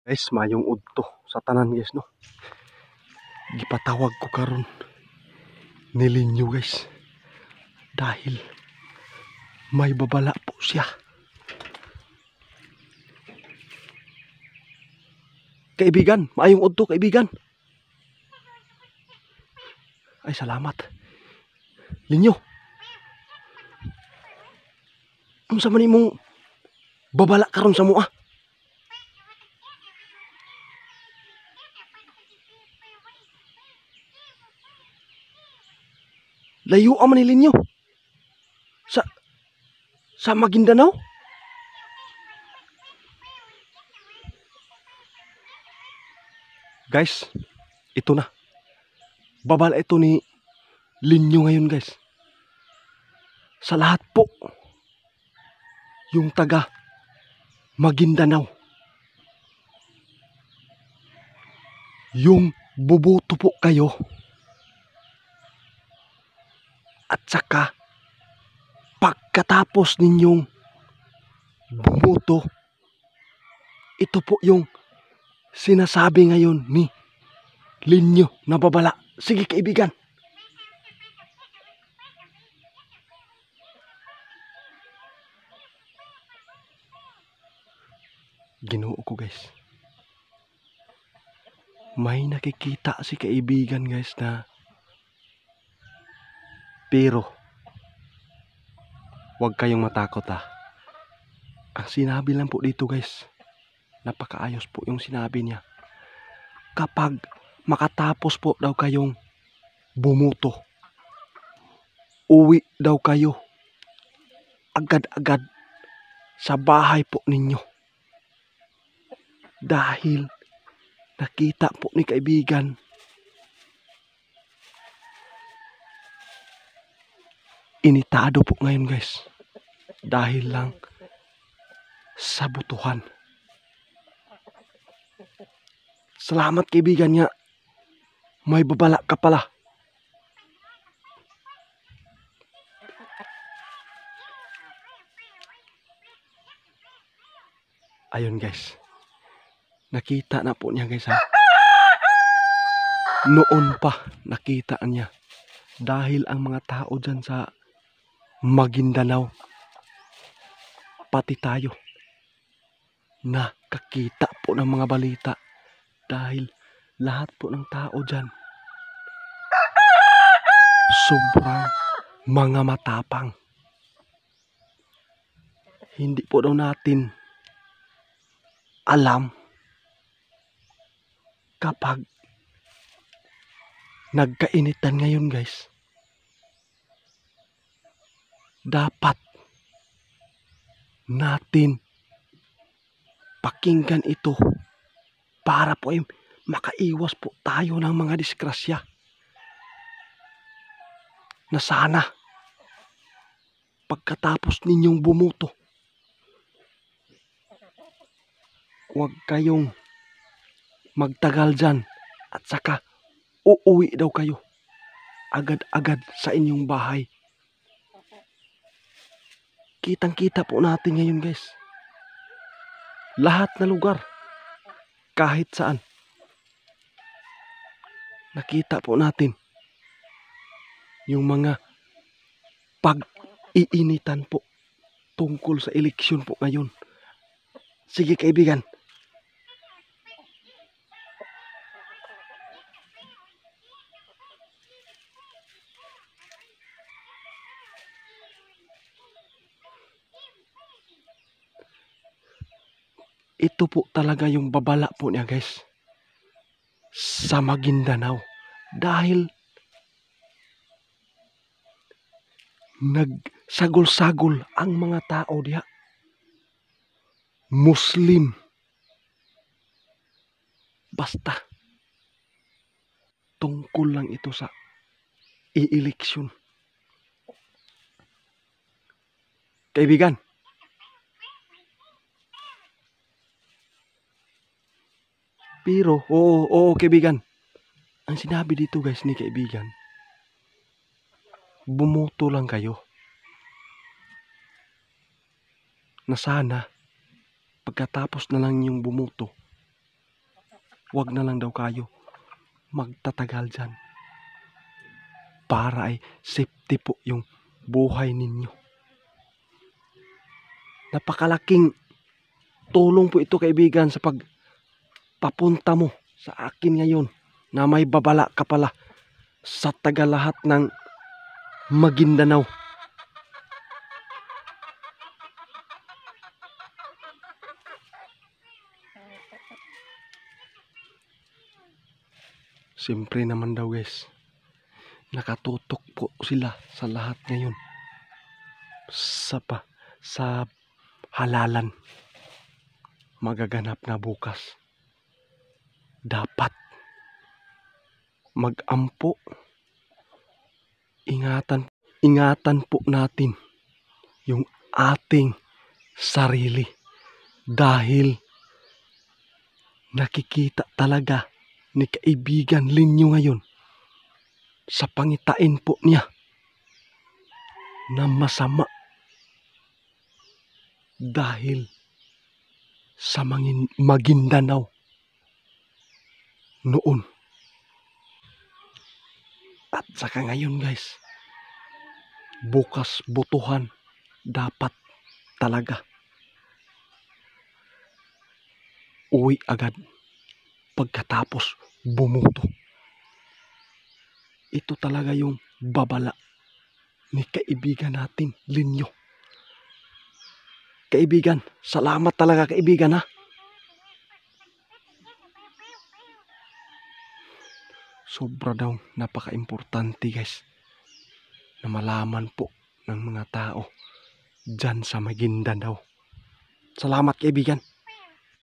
Guys, mayong udto sa tanan guys no. Gipatawag ko karon nilinyo guys. Dahil may babala po siya. Kaibigan, mayong udto kaibigan. Ay salamat. Linyo. Unsa man imong babala karon sa mua? Layo man ni Linyo. Sa Maguindanao? Guys, ito na. Babala ito ni Linyo ngayon guys. Sa lahat po yung taga Maguindanao, yung buboto po kayo at saka pagkatapos ninyong bumoto, ito po yung sinasabi ngayon ni Linyo na babala. Sige kaibigan. Ginoo ko guys. May nakikita si kaibigan guys na pero huwag kayong matakot ha. Ang sinabi lang po dito guys, napakaayos po yung sinabi niya. Kapag makatapos po daw kayong bumuto, uwi daw kayo agad-agad sa bahay po ninyo. Dahil nakita po ni kaibigan initado po ngayon guys. Dahil lang sa butuhan. Salamat kaibigan niya. May babala ka pala. Ayun guys. Nakita na po niya guys ha. Noon pa nakita niya. Dahil ang mga tao dyan sa Maguindanao, pati tayo, nakakita po ng mga balita. Dahil lahat po ng tao dyan sobrang mga matapang. Hindi po daw natin alam kapag nagkainitan ngayon guys, dapat natin pakinggan ito para po ay makaiwas po tayo ng mga disgrasya na sana pagkatapos ninyong bumuto, huwag kayong magtagal dyan at saka uuwi daw kayo agad-agad sa inyong bahay. Kitang-kita po natin ngayon guys. Lahat na lugar, kahit saan, nakita po natin yung mga pag-iinitan po tungkol sa eleksyon po ngayon. Sige kaibigan. Ito po talaga yung babala po niya guys sa Maguindanao. Dahil nagsagol-sagol ang mga tao diha. Muslim. Basta tungkol lang ito sa i-eleksyon. Kaibigan. Pero, oo kaibigan. Ang sinabi dito guys ni kaibigan, bumoto lang kayo. Na sana, pagkatapos na lang yung bumuto, wag na lang daw kayo magtatagal dyan. Para ay safety po yung buhay ninyo. Napakalaking tulong po ito kaibigan sa pagpapunta mo sa akin ngayon na may babala ka pala sa tagalahat ng Maguindanao. Siyempre naman daw guys, nakatutok po sila sa lahat ngayon sa halalan magaganap na bukas. Dapat mag-ampo, ingatan po natin yung ating sarili dahil nakikita talaga ni kaibigan Linyo ngayon sa pangitain po niya na masama dahil sa Maguindanao noon. At saka ngayon guys, bukas butuhan dapat talaga uwi agad pagkatapos bumuto. Ito talaga yung babala ni kaibigan natin Linyo. Kaibigan, salamat talaga kaibigan ha. Sobra daw napaka-importante guys na malaman po ng mga tao dyan sa Maguindanao. Salamat kaibigan.